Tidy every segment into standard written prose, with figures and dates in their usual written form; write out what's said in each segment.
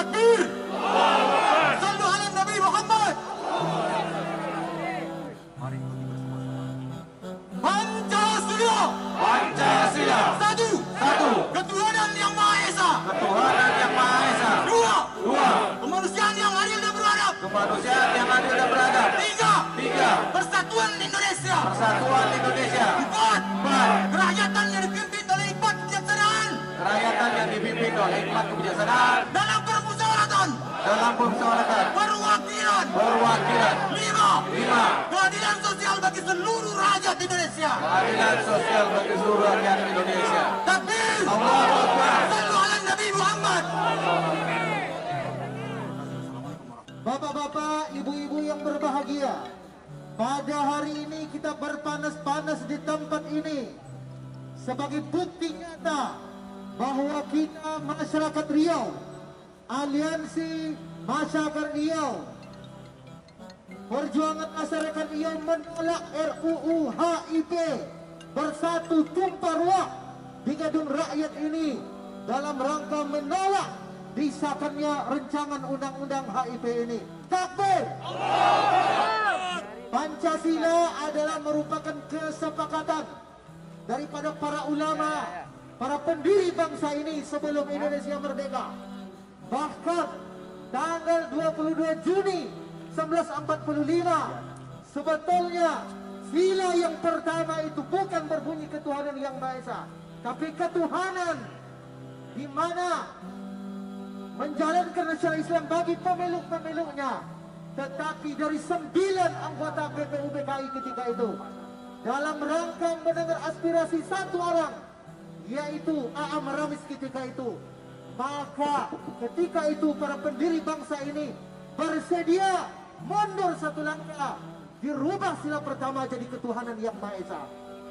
Takbir! Sallu ala Nabi Muhammad! Pancasila! Pancasila. Satu! Satu. Ketuhanan yang Maha Esa! Ketuhanan yang Maha Esa. Dua! Dua. Kemanusiaan yang adil dan beradab! Kemanusiaan yang adil dan beradab. Tiga! Tiga. Persatuan Indonesia! Persatuan Indonesia. Empat! Empat. Kerakyatan yang dipimpin oleh hikmat kebijaksanaan Kerakyatan yang dipimpin oleh hikmat kebijaksanaan dalam permusyawaratan, dalam permusyawaratan, perwakilan. perwakilan. Lima! Lima. Keadilan sosial bagi seluruh rakyat Indonesia. Keadilan sosial bagi seluruh rakyat Indonesia. Takbir! Allahu Akbar. Sallu ala Nabi Muhammad. Bapak-bapak, ibu-ibu yang berbahagia, pada hari ini kita berpanas-panas di tempat ini sebagai bukti nyata bahwa kita masyarakat Riau, Aliansi Masyarakat Riau, Perjuangan Masyarakat Riau menolak RUU HIP bersatu tumpah ruah di gedung rakyat ini dalam rangka menolak disahkannya rancangan undang-undang HIP ini. Takbir! Pancasila adalah merupakan kesepakatan daripada para ulama, para pendiri bangsa ini sebelum Indonesia merdeka. Bahkan tanggal 22 Juni 1945 sebetulnya sila yang pertama itu bukan berbunyi ketuhanan yang Maha Esa, tapi ketuhanan di mana menjalankan syariat Islam bagi pemilu-pemilunya. Tetapi dari 9 anggota PPUBKI ketika itu dalam rangka mendengar aspirasi satu orang, yaitu A.A. Maramis ketika itu, maka ketika itu para pendiri bangsa ini bersedia mundur satu langkah, dirubah sila pertama jadi ketuhanan yang Maha Esa.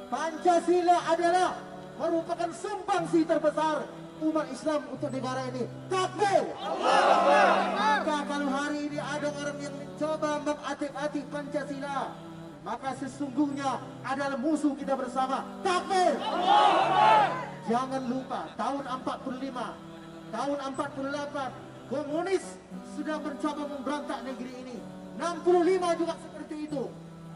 Pancasila adalah merupakan sumbangsi terbesar umat Islam untuk negara ini. Takbir! Maka kalau hari ini ada orang yang mencoba mengatik-atik Pancasila, maka sesungguhnya adalah musuh kita bersama. Takbir! Jangan lupa tahun 45, tahun 48 komunis sudah mencoba memberontak negeri ini. 65 juga seperti itu.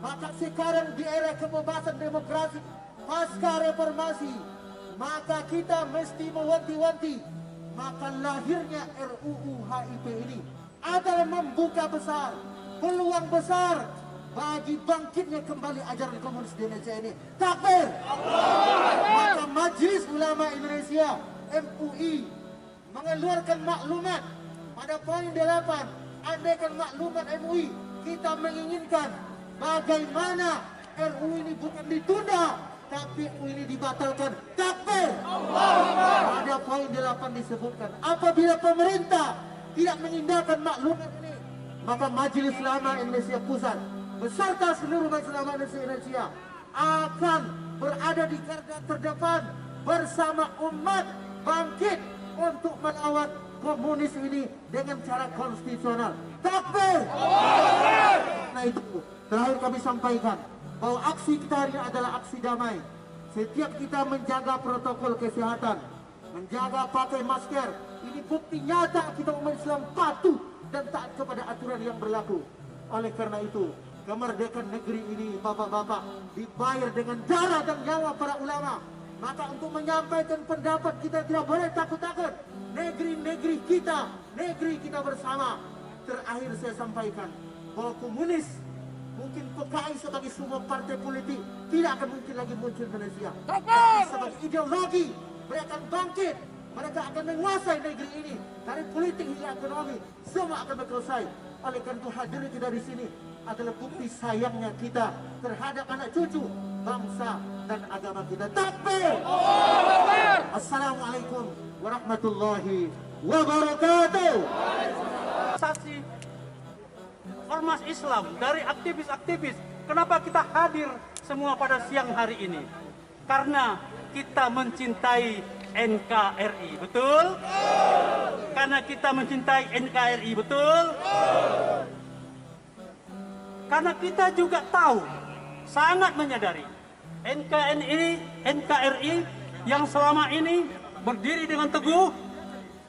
Maka sekarang di era kebebasan demokrasi pasca reformasi, maka kita mesti mewanti-wanti. Maka lahirnya RUU HIP ini adalah membuka besar peluang besar bagi bangkitnya kembali ajaran komunis di Indonesia ini. Takbir! Maka Majelis Ulama Indonesia MUI mengeluarkan maklumat pada poin 8. Andaikan maklumat MUI, kita menginginkan bagaimana RUU ini bukan ditunda, tapi RUU ini dibatalkan. Takbir! Pada poin 8 disebutkan, apabila pemerintah tidak mengindahkan maklumat ini, maka Majelis Ulama Indonesia Pusat beserta seluruh Majelis Ulama Indonesia akan berada di garda terdepan bersama umat bangkit untuk melawan komunis ini dengan cara konstitusional. Takbir! Nah itu terakhir kami sampaikan bahwa aksi kita hari ini adalah aksi damai. Setiap kita menjaga protokol kesehatan, menjaga pakai masker, ini bukti nyata kita umat Islam patuh dan taat kepada aturan yang berlaku. Oleh karena itu, kemerdekaan negeri ini, bapak-bapak, dibayar dengan darah dan nyawa para ulama. Maka untuk menyampaikan pendapat kita tidak boleh takut-takut. Negeri-negeri kita, negeri kita bersama. Terakhir saya sampaikan bahwa komunis, mungkin PKI sebagai sebuah partai politik tidak akan mungkin lagi muncul di Indonesia. Tapi sebagai ideologi, mereka akan bangkit. Mereka akan menguasai negeri ini. Dari politik hingga ekonomi, semua akan selesai. Oleh karena itu hadirnya kita di sini adalah bukti sayangnya kita terhadap anak cucu bangsa dan agama kita. Takbir! Assalamualaikum warahmatullahi wabarakatuh. Organisasi ormas Islam dari aktivis-aktivis, kenapa kita hadir semua pada siang hari ini? Karena kita mencintai NKRI, betul? Karena kita mencintai NKRI, betul? Karena kita juga tahu, sangat menyadari NKRI yang selama ini berdiri dengan teguh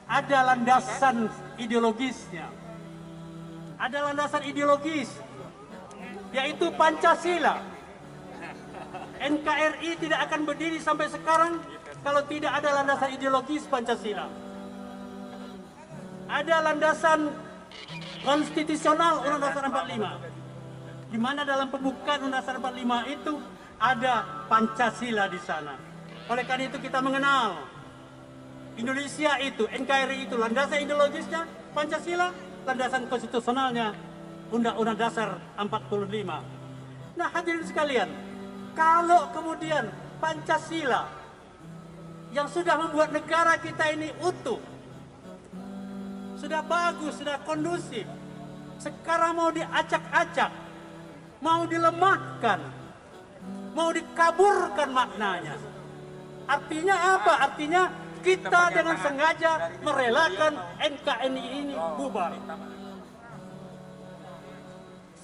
ada landasan ideologisnya. Ada landasan ideologis, yaitu Pancasila. NKRI tidak akan berdiri sampai sekarang kalau tidak ada landasan ideologis Pancasila. Ada landasan konstitusional Undang-Undang 45, di mana dalam pembukaan Undang-Undang 45 itu ada Pancasila di sana. Oleh karena itu kita mengenal Indonesia itu, NKRI itu landasan ideologisnya Pancasila, landasan konstitusionalnya Undang-Undang Dasar 45. Nah, hadirin sekalian, kalau kemudian Pancasila yang sudah membuat negara kita ini utuh, sudah bagus, sudah kondusif, sekarang mau diacak-acak, mau dilemahkan, mau dikaburkan maknanya. Artinya apa? Artinya kita dengan sengaja merelakan NKRI ini bubar.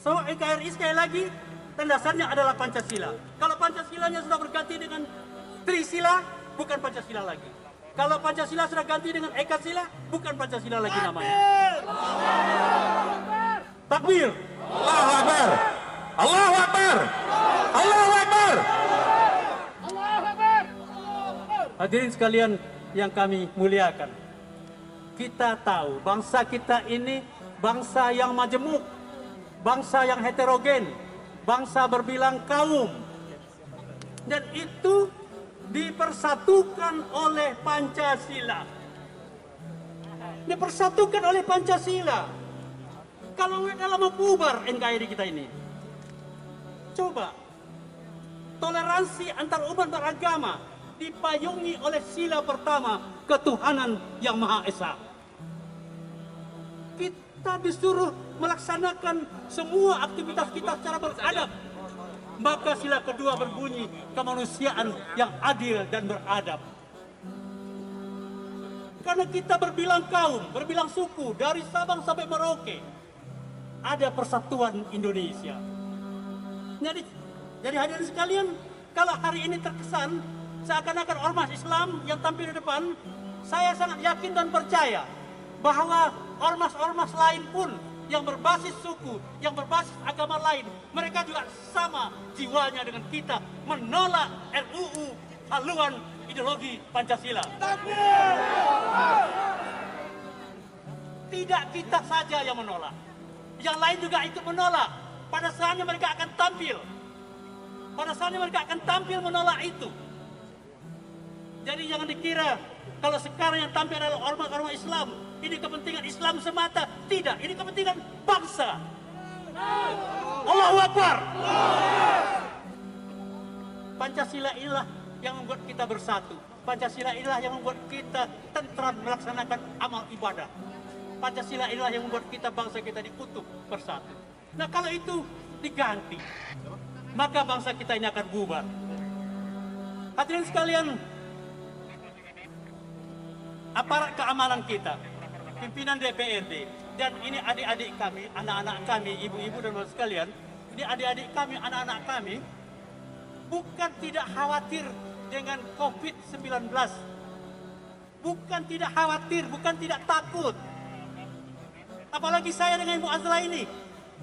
So, NKRI sekali lagi landasannya adalah Pancasila. Kalau Pancasilanya sudah berganti dengan Trisila, bukan Pancasila lagi. Kalau Pancasila sudah ganti dengan Ekasila, bukan Pancasila lagi namanya. Takbir. Allahu Akbar. Allahu Akbar. Allahu Akbar. Hadirin sekalian yang kami muliakan, kita tahu bangsa kita ini bangsa yang majemuk, bangsa yang heterogen, bangsa berbilang kaum, dan itu dipersatukan oleh Pancasila. Dipersatukan oleh Pancasila. Kalau dalam membubar NKRI kita ini, coba toleransi antar umat beragama dipayungi oleh sila pertama, ketuhanan yang Maha Esa. Kita disuruh melaksanakan semua aktivitas kita secara beradab. Maka sila kedua berbunyi kemanusiaan yang adil dan beradab. Karena kita berbilang kaum, berbilang suku, dari Sabang sampai Merauke, ada persatuan Indonesia. Jadi hadirin sekalian, kalau hari ini terkesan seakan-akan ormas Islam yang tampil di depan, saya sangat yakin dan percaya bahwa ormas-ormas lain pun yang berbasis suku, yang berbasis agama lain, mereka juga sama jiwanya dengan kita menolak RUU haluan ideologi Pancasila. Tidak kita saja yang menolak, yang lain juga ikut menolak. Pada saatnya mereka akan tampil, menolak itu. Jadi jangan dikira kalau sekarang yang tampil adalah ormas-ormas Islam, ini kepentingan Islam semata. Tidak, ini kepentingan bangsa. Allahu Akbar. Pancasila inilah yang membuat kita bersatu. Pancasila inilah yang membuat kita tentram melaksanakan amal ibadah. Pancasila inilah yang membuat kita, bangsa kita dikutuk bersatu. Nah, kalau itu diganti, maka bangsa kita ini akan bubar. Hadirin sekalian, aparat keamanan kita, pimpinan DPRD, dan ini adik-adik kami, anak-anak kami, ibu-ibu dan bapak sekalian, ini adik-adik kami, anak-anak kami, bukan tidak khawatir dengan COVID-19. Bukan tidak khawatir, bukan tidak takut. Apalagi saya dengan Ibu Azra ini,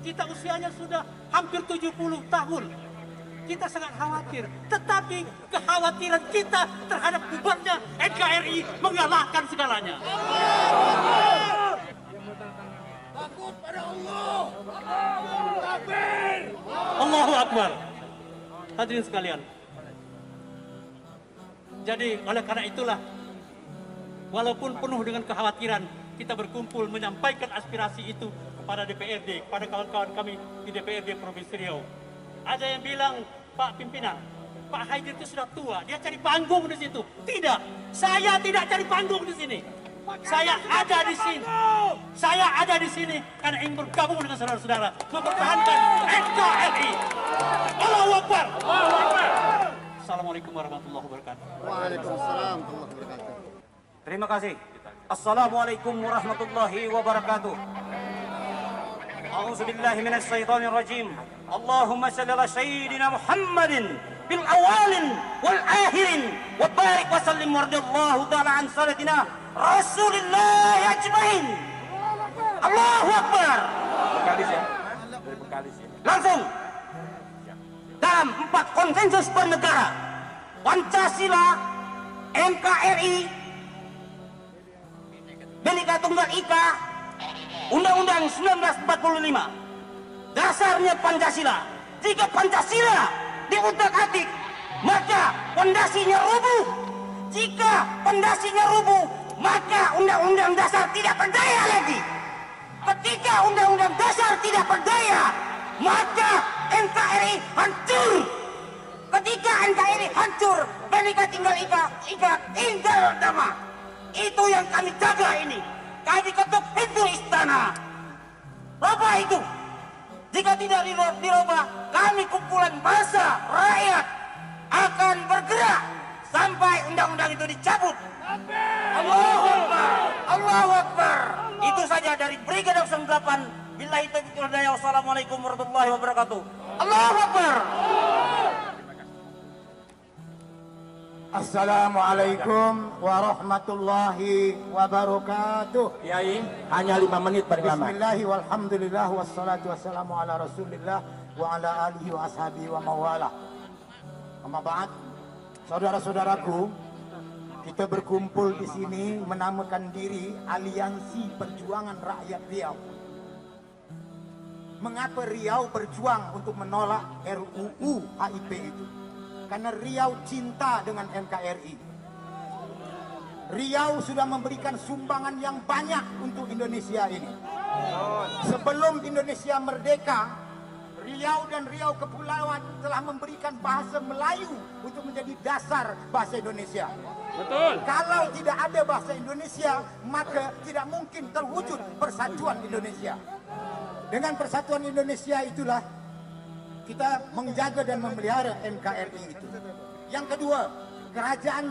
kita usianya sudah hampir 70 tahun. Kita sangat khawatir, tetapi kekhawatiran kita terhadap bubarnya NKRI mengalahkan segalanya. Takut pada Allah. Allahu Akbar. Hadirin sekalian. Jadi oleh karena itulah, walaupun penuh dengan kekhawatiran, kita berkumpul menyampaikan aspirasi itu kepada DPRD, kepada kawan-kawan kami di DPRD Provinsi Riau. Ada yang bilang, Pak Pimpinan, Pak Haidir itu sudah tua, dia cari panggung di situ. Tidak, saya tidak cari panggung di sini. Saya ada di sini. Saya ada di sini karena ingin bergabung dengan saudara-saudara mempertahankan NKRI. Allahu Akbar. Assalamualaikum warahmatullahi wabarakatuh. Waalaikumsalam warahmatullahi wabarakatuh. Terima kasih. Assalamualaikum warahmatullahi wabarakatuh. A'udzubillahi minasyaitonir rajim. Allahumma shalli ala sayyidina Muhammadin bil awalin wal akhirin wa barik wa sallim warḍiyallahu ta'ala an sayyidina Rasulillah ajmain. Allahu Akbar. Bengkalis ya. Dari Bengkalis ya. Langsung dalam 4 konsensus bernegara, Pancasila, NKRI, Bhinneka Tunggal Ika, Undang-Undang 1945. Dasarnya Pancasila. Jika Pancasila diutak-atik, maka pondasinya rubuh. Jika pondasinya rubuh, maka Undang-Undang Dasar tidak berdaya lagi. Ketika Undang-Undang Dasar tidak berdaya, maka NKRI hancur. Ketika NKRI hancur, Bhinneka Tunggal Ika tinggal nama. Itu yang kami jaga ini. Kami ketuk pintu istana. Rubah itu. Jika tidak dirubah, kami kumpulan massa rakyat akan bergerak sampai undang-undang itu dicabut. Allahu Akbar. Allahu Akbar. Itu saja dari Brigade 08. Billahi taufiq wal hidayah. Wassalamualaikum warahmatullahi wabarakatuh. Allahu Akbar. Assalamualaikum warahmatullahi wabarakatuh. Kiai, hanya 5 menit bagaimana? Bismillahi walhamdulillah wassalatu wassalamu ala rasulillah wa ala alihi wa ashabihi wa mawala. Amma ba'd, saudara-saudaraku, kita berkumpul di sini menamakan diri Aliansi Perjuangan Rakyat Riau. Mengapa Riau berjuang untuk menolak RUU HIP itu? Karena Riau cinta dengan NKRI. Riau sudah memberikan sumbangan yang banyak untuk Indonesia ini. Sebelum Indonesia merdeka, Riau dan Riau Kepulauan telah memberikan bahasa Melayu untuk menjadi dasar bahasa Indonesia. Betul. Kalau tidak ada bahasa Indonesia, maka tidak mungkin terwujud persatuan Indonesia. Dengan persatuan Indonesia itulah kita menjaga dan memelihara NKRI itu. Yang kedua, Kerajaan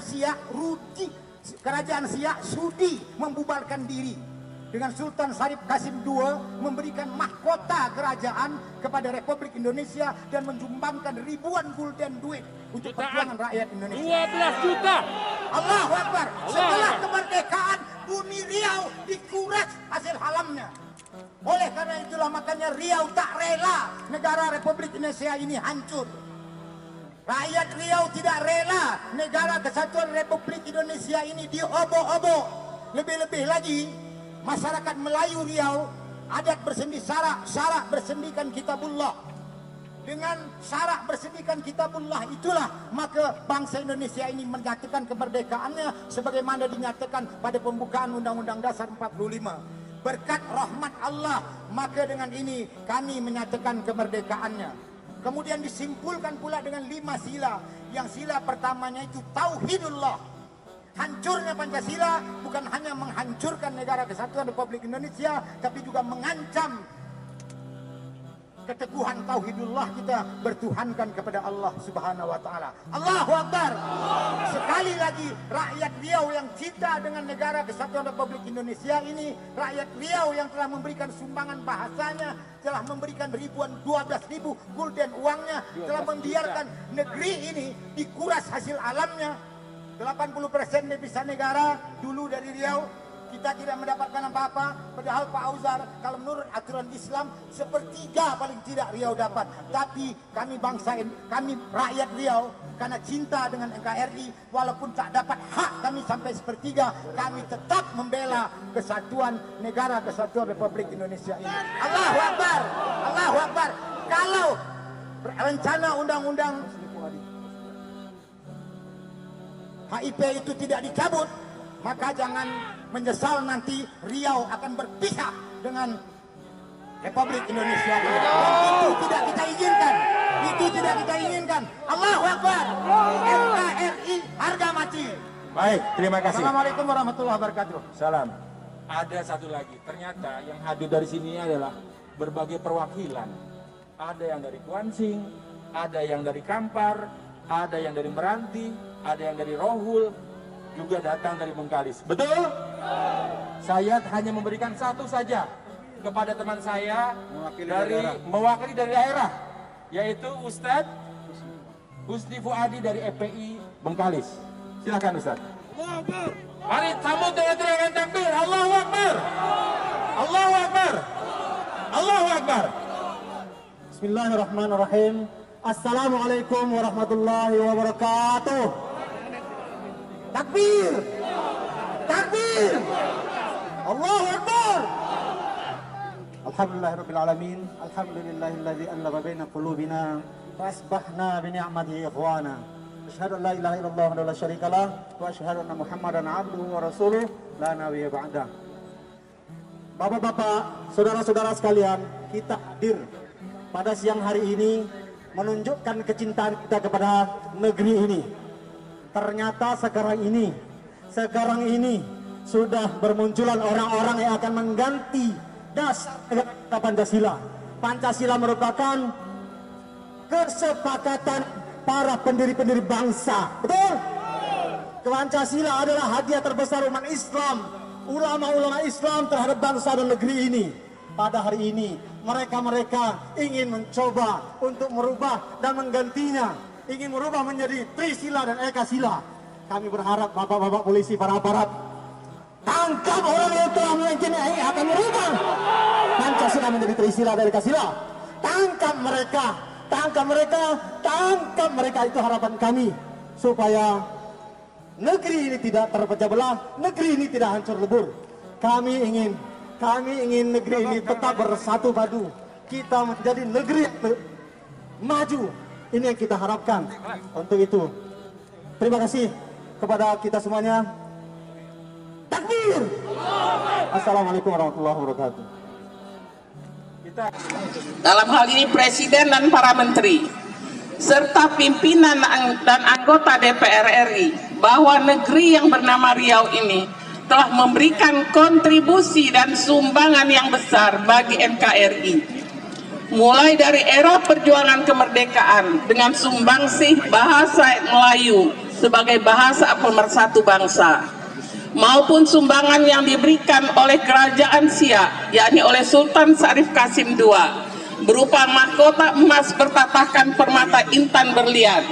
Siak sudi membubarkan diri dengan Sultan Syarif Qasim II memberikan mahkota kerajaan kepada Republik Indonesia dan menjumbangkan ribuan gulden duit untuk perjuangan rakyat Indonesia. 12 juta. Allahu Akbar. Setelah kemerdekaan, bumi Riau dikuras hasil halamnya. Oleh karena itulah makanya Riau tak rela negara Republik Indonesia ini hancur. Rakyat Riau tidak rela negara kesatuan Republik Indonesia ini diobok-obok. Lebih-lebih lagi, masyarakat Melayu Riau adat bersendi syarak bersendikan kitabullah. Dengan syarak bersendikan kitabullah itulah maka bangsa Indonesia ini menyatakan kemerdekaannya sebagaimana dinyatakan pada pembukaan Undang-Undang Dasar 45. Berkat rahmat Allah, maka dengan ini kami menyatakan kemerdekaannya. Kemudian disimpulkan pula dengan 5 sila. Yang sila pertamanya itu Tauhidullah. Hancurnya Pancasila bukan hanya menghancurkan negara kesatuan Republik Indonesia, tapi juga mengancam keteguhan Tauhidullah kita bertuhankan kepada Allah Subhanahu wa Ta'ala. Allahu Akbar. Sekali lagi, rakyat Riau yang cinta dengan negara kesatuan Republik Indonesia ini, rakyat Riau yang telah memberikan sumbangan bahasanya, telah memberikan 12.000 gulden uangnya, telah membiarkan negeri ini dikuras hasil alamnya. 80% devisa negara dulu dari Riau. Kita tidak mendapatkan apa-apa, padahal Pak Auzar, kalau menurut aturan Islam, 1/3 paling tidak Riau dapat. Tapi kami kami rakyat Riau, karena cinta dengan NKRI, walaupun tak dapat hak kami sampai 1/3, kami tetap membela kesatuan negara kesatuan Republik Indonesia ini. Allahu Akbar, Allahu Akbar. Kalau rencana undang-undang HIP itu tidak dicabut, maka jangan menyesal nanti Riau akan berpisah dengan Republik Indonesia. Dan itu tidak kita inginkan. Itu tidak kita inginkan. Allahu Akbar. NKRI harga mati. Baik, terima kasih. Assalamualaikum warahmatullahi wabarakatuh. Salam. Ada satu lagi, ternyata yang hadir dari sini adalah berbagai perwakilan. Ada yang dari Kuansing, ada yang dari Kampar, ada yang dari Meranti, ada yang dari Rohul, juga datang dari Bengkalis. Betul? Saya hanya memberikan satu saja kepada teman saya mewakili dari daerah, yaitu Ustadz Husni Fuadi dari EPI Bengkalis. Silakan Ustadz. Mari sambut dengan teriakan takbir. Allahu Akbar. Allahu Akbar. Allahu Akbar. Bismillahirrahmanirrahim. Assalamualaikum warahmatullahi wabarakatuh. Takbir. Takbir. Allahu Akbar. Alhamdulillahirabbil alamin. Alhamdulillahilladzi anzala baina qulubina fa asbahna bi ni'matihi ikhwana. Asyhadu an la ilaha illallah wa la syarika lah wa asyhadu anna Muhammadan abduhu wa rasuluh la nabiyya ba'dah. Bapak-bapak, saudara-saudara sekalian, kita hadir pada siang hari ini menunjukkan kecintaan kita kepada negeri ini. Ternyata sekarang ini sudah bermunculan orang-orang yang akan mengganti dasar Pancasila. Pancasila merupakan kesepakatan para pendiri-pendiri bangsa. Betul? Pancasila adalah hadiah terbesar umat Islam, ulama-ulama Islam terhadap bangsa dan negeri ini. Pada hari ini mereka ingin mencoba untuk merubah dan menggantinya, ingin merubah menjadi Trisila dan Ekasila. Kami berharap bapak-bapak polisi, para aparat, tangkap orang yang telah meyakini akan merubah Pancasila menjadi Trisila dan Ekasila. Tangkap mereka, tangkap mereka, tangkap mereka. Itu harapan kami supaya negeri ini tidak terpecah belah, negeri ini tidak hancur lebur. Kami ingin negeri ini tetap bersatu padu. Kita menjadi negeri yang maju. Ini yang kita harapkan. Untuk itu, terima kasih kepada kita semuanya. Takbir. Assalamualaikum warahmatullahi wabarakatuh. Dalam hal ini Presiden dan para Menteri serta pimpinan dan anggota DPR RI, bahwa negeri yang bernama Riau ini telah memberikan kontribusi dan sumbangan yang besar bagi NKRI. Mulai dari era perjuangan kemerdekaan dengan sumbangsih bahasa Melayu sebagai bahasa pemersatu bangsa, maupun sumbangan yang diberikan oleh Kerajaan Siak, yakni oleh Sultan Syarif Qasim II, berupa mahkota emas bertatahkan permata intan berlian,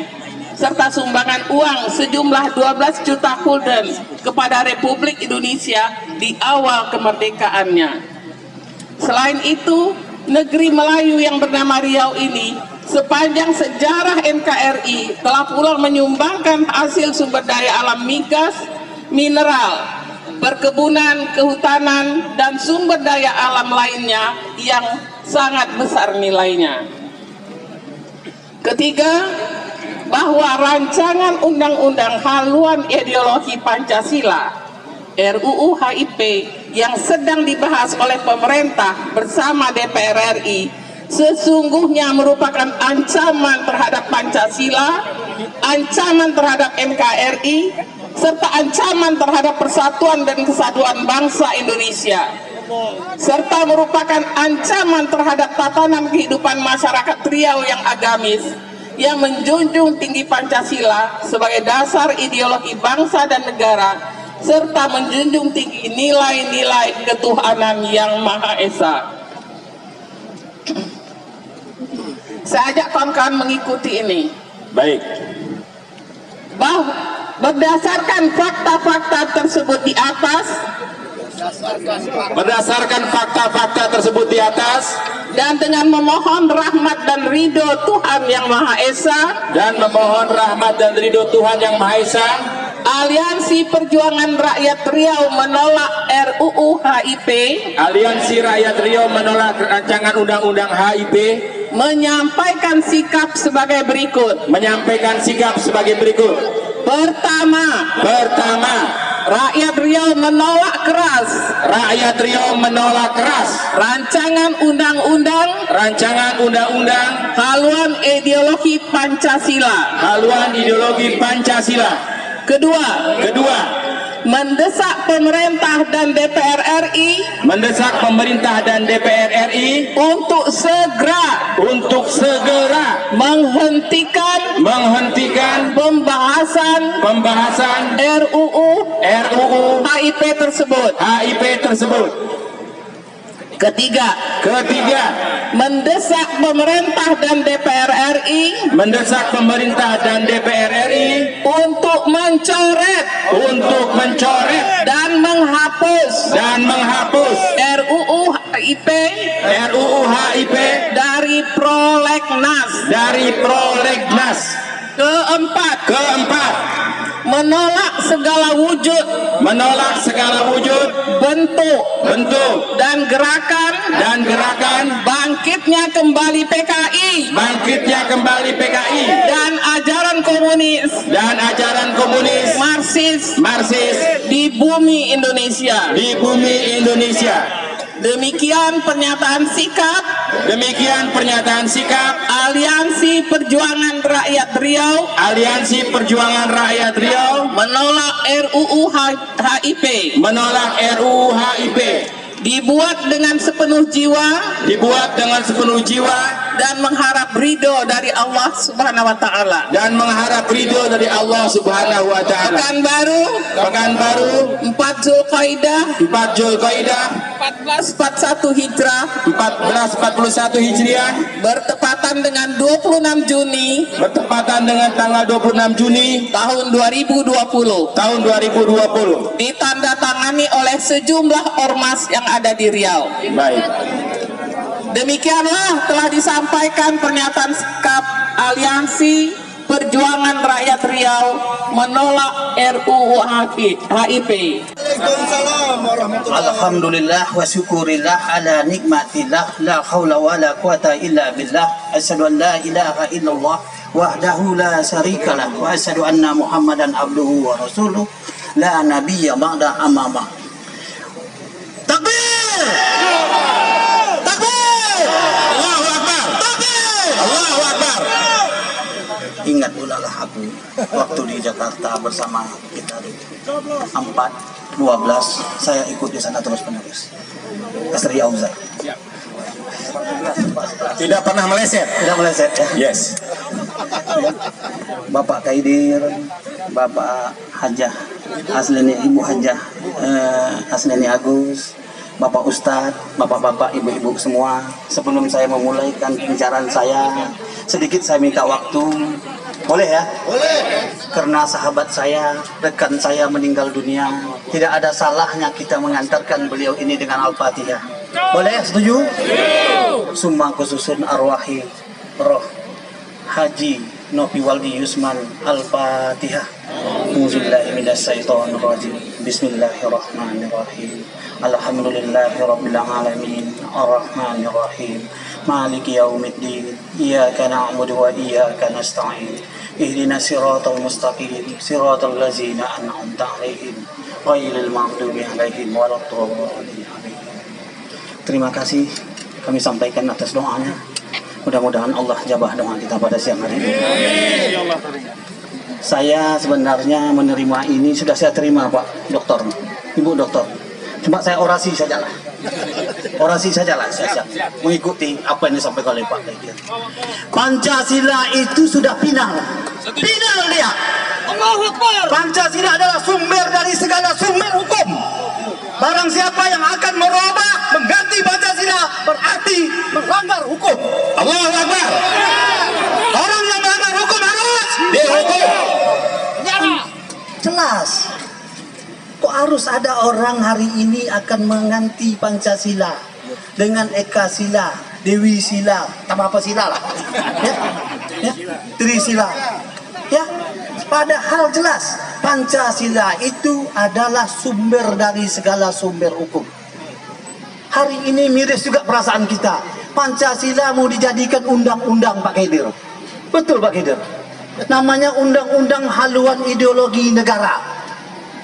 serta sumbangan uang sejumlah 12 juta gulden kepada Republik Indonesia di awal kemerdekaannya. Selain itu, negeri Melayu yang bernama Riau ini sepanjang sejarah NKRI telah pula menyumbangkan hasil sumber daya alam migas, mineral, perkebunan, kehutanan, dan sumber daya alam lainnya yang sangat besar nilainya. Ketiga, bahwa rancangan undang-undang haluan ideologi Pancasila RUU HIP yang sedang dibahas oleh pemerintah bersama DPR RI sesungguhnya merupakan ancaman terhadap Pancasila, ancaman terhadap NKRI, serta ancaman terhadap persatuan dan kesatuan bangsa Indonesia, serta merupakan ancaman terhadap tatanan kehidupan masyarakat Riau yang agamis, yang menjunjung tinggi Pancasila sebagai dasar ideologi bangsa dan negara, serta menjunjung tinggi nilai-nilai ketuhanan yang Maha Esa. Saya ajak kawan-kawan mengikuti ini. Baik. Berdasarkan fakta-fakta tersebut di atas, dan dengan memohon rahmat dan ridho Tuhan yang Maha Esa, Aliansi Perjuangan Rakyat Riau menolak RUU HIP, rancangan undang-undang HIP, menyampaikan sikap sebagai berikut. Pertama, rakyat Riau menolak keras rancangan undang-undang haluan ideologi Pancasila. Kedua, mendesak pemerintah dan DPR RI untuk segera menghentikan pembahasan RUU HIP tersebut. Ketiga, mendesak pemerintah dan DPR RI untuk mencoret dan menghapus RUU HIP dari Prolegnas. Keempat, menolak segala wujud bentuk dan gerakan bangkitnya kembali PKI dan ajaran komunis Marxis di bumi Indonesia. Demikian pernyataan sikap Aliansi Perjuangan Rakyat Riau menolak RUU HIP dibuat dengan sepenuh jiwa dan mengharap ridho dari Allah Subhanahu wa taala. Pekanbaru 4 Zulqaidah 1441 Hijriah bertepatan dengan 26 Juni tahun 2020 ditandatangani oleh sejumlah ormas yang ada di Riau. Baik. Demikianlah telah disampaikan pernyataan sikap Aliansi Perjuangan Rakyat Riau menolak RUU HIP. Alhamdulillah wa syukurillah ala nikmatillah la haula wa la quwata illa billah asyhadu an la ilaha illallah wahdahu la syarikalah wa asyhadu anna Muhammadan abduhu wa rasuluh la nabiyya ba'da amama. Takbir! Takbir! Allahu Akbar! Takbir! Allahu Akbar! Ingat ulanglah aku waktu di Jakarta bersama kita di 4/12 saya ikut di sana terus menerus. Kasri Auzar. Tidak pernah meleset. Tidak meleset ya. Yes. Bapak Kaidir, Bapak Hajah Asleni, Ibu Hajah Asleni Agus, Bapak Ustadz, Bapak-bapak, Ibu-ibu semua. Sebelum saya memulaikan pembicaraan saya, sedikit saya minta waktu. Boleh ya? Boleh. Karena sahabat saya, rekan saya meninggal dunia, tidak ada salahnya kita mengantarkan beliau ini dengan Al-Fatihah. Boleh? Setuju? Summa khususun arwahi roh Haji Nopi Waldi Yusman Al-Fatihah. Bismillahirrahmanirrahim. Alhamdulillahirabbil alamin. Arrahmanirrahim. Maliki yaumiddin. Iyyaka na'budu wa iyyaka nasta'in. Ihdinas siratal mustaqim. Siratal ladzina an'amta 'alaihim ghairil maghdubi 'alaihim waladdallin. Terima kasih kami sampaikan atas doanya. Mudah-mudahan Allah jabah doa kita pada siang hari ini. Saya sebenarnya menerima ini sudah saya terima Pak Dokter, Ibu Dokter. Cuma saya orasi sajalah. Saya mengikuti apa yang disampaikan oleh Pak Kaidir. Pancasila itu sudah final. Final dia. Pancasila adalah sumber dari segala sumber hukum. Barang siapa yang akan merubah, mengganti Pancasila berarti melanggar hukum. Allahu Akbar. Orang yang melanggar hukum harus dihukum. Jelas. Kok harus ada orang hari ini akan mengganti Pancasila dengan Eka Sila, Dewi Sila, tambah apa sila lah, ya, Trisila, ya. Padahal jelas Pancasila itu adalah sumber dari segala sumber hukum. Hari ini miris juga perasaan kita. Pancasila mau dijadikan undang-undang Pak Kaidir. Betul Pak Kaidir. Namanya undang-undang haluan ideologi negara.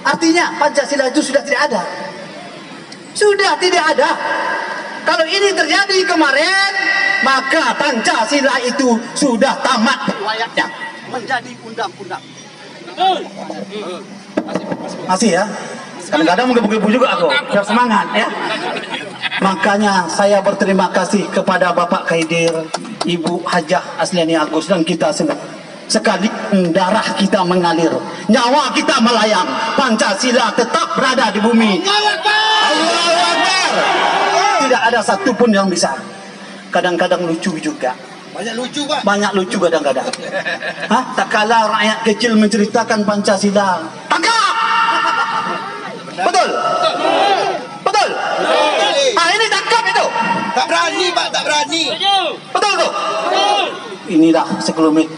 Artinya Pancasila itu sudah tidak ada. Sudah tidak ada. Kalau ini terjadi kemarin, maka Pancasila itu sudah tamat riwayatnya menjadi undang-undang. Masih ya? Kadang-kadang menggebu-gebu juga aku, biar semangat ya. Makanya saya berterima kasih kepada Bapak Kaidir, Ibu Hajah Asleni Agus dan kita semua. Sekali darah kita mengalir, nyawa kita melayang, Pancasila tetap berada di bumi. Allahu Akbar. Tidak ada satupun yang bisa. Kadang-kadang lucu juga. Banyak lucu Pak. Banyak lucu kadang-kadang. Hah? Tak kala rakyat kecil menceritakan Pancasila, tangkap. Betul. Betul. Ini tangkap itu. Tak berani Pak, tak berani. Betul tuh. Inilah sekelumit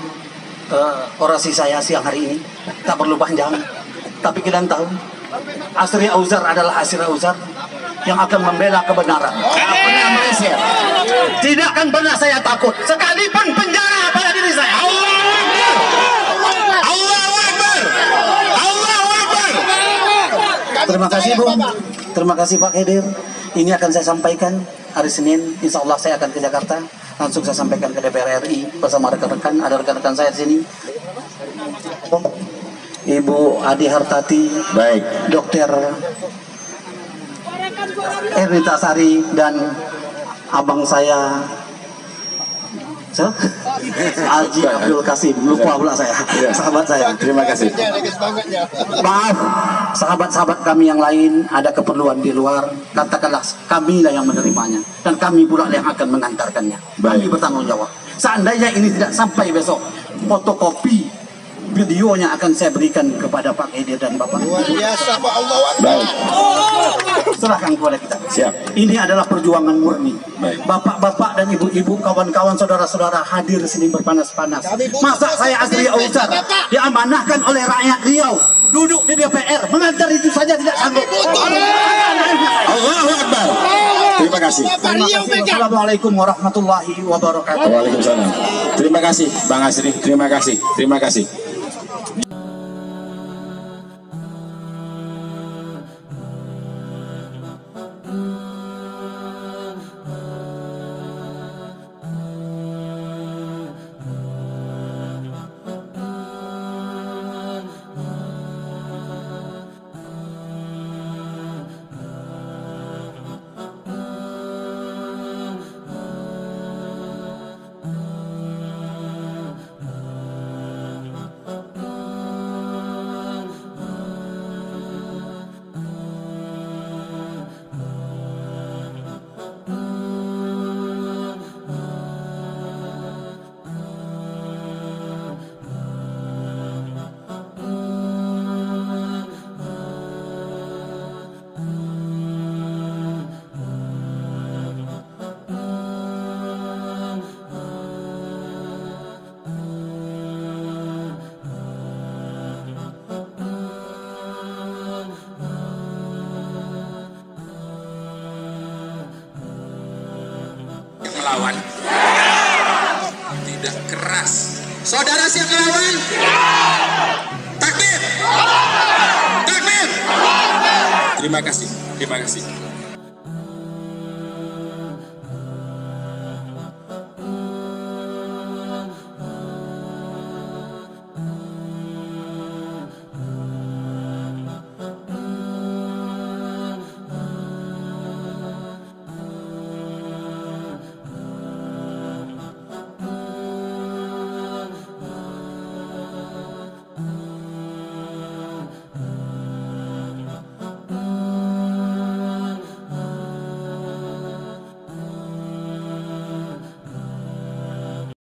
orasi saya siang hari ini. Tak perlu panjang. Tapi kalian tahu, Asri Auzar adalah Asri Auzar yang akan membela kebenaran. Tak pernah meleset. Tidak akan pernah saya takut. Sekalipun penjara pada diri saya. Allahu Akbar. Allahu Akbar. Terima kasih Bung. Terima kasih Pak Hedir. Ini akan saya sampaikan hari Senin. Insya Allah saya akan ke Jakarta. Langsung saya sampaikan ke DPR RI bersama rekan-rekan. Ada rekan-rekan saya di sini. Ibu Adi Hartati, baik, Dokter Ernita Sari, dan abang saya Haji Abdul Kasim, lupa pula saya, sahabat saya. Terima kasih. Maaf, sahabat-sahabat kami yang lain ada keperluan di luar, katakanlah kamilah yang menerimanya dan kami pula yang akan mengantarkannya. Kami bertanggung jawab. Seandainya ini tidak sampai besok, fotokopi videonya akan saya berikan kepada Pak Hedir dan Bapak. Luar biasa Pak, Allahu Akbar. Serahkan kepada kita. Siap. Ini adalah perjuangan murni. Bapak-bapak dan ibu-ibu, kawan-kawan, saudara-saudara hadir di sini berpanas-panas. Masa saya Asri Auzar diamanahkan oleh rakyat Riau, duduk di DPR, mengantar itu saja tidak sanggup. Allahu Akbar. Terima kasih. Assalamualaikum warahmatullahi wabarakatuh. Waalaikumsalam. Terima kasih Bang Asri. Terima kasih. Terima kasih. Melawan tidak keras. Saudara siap melawan? Takbir! Takbir! Terima kasih.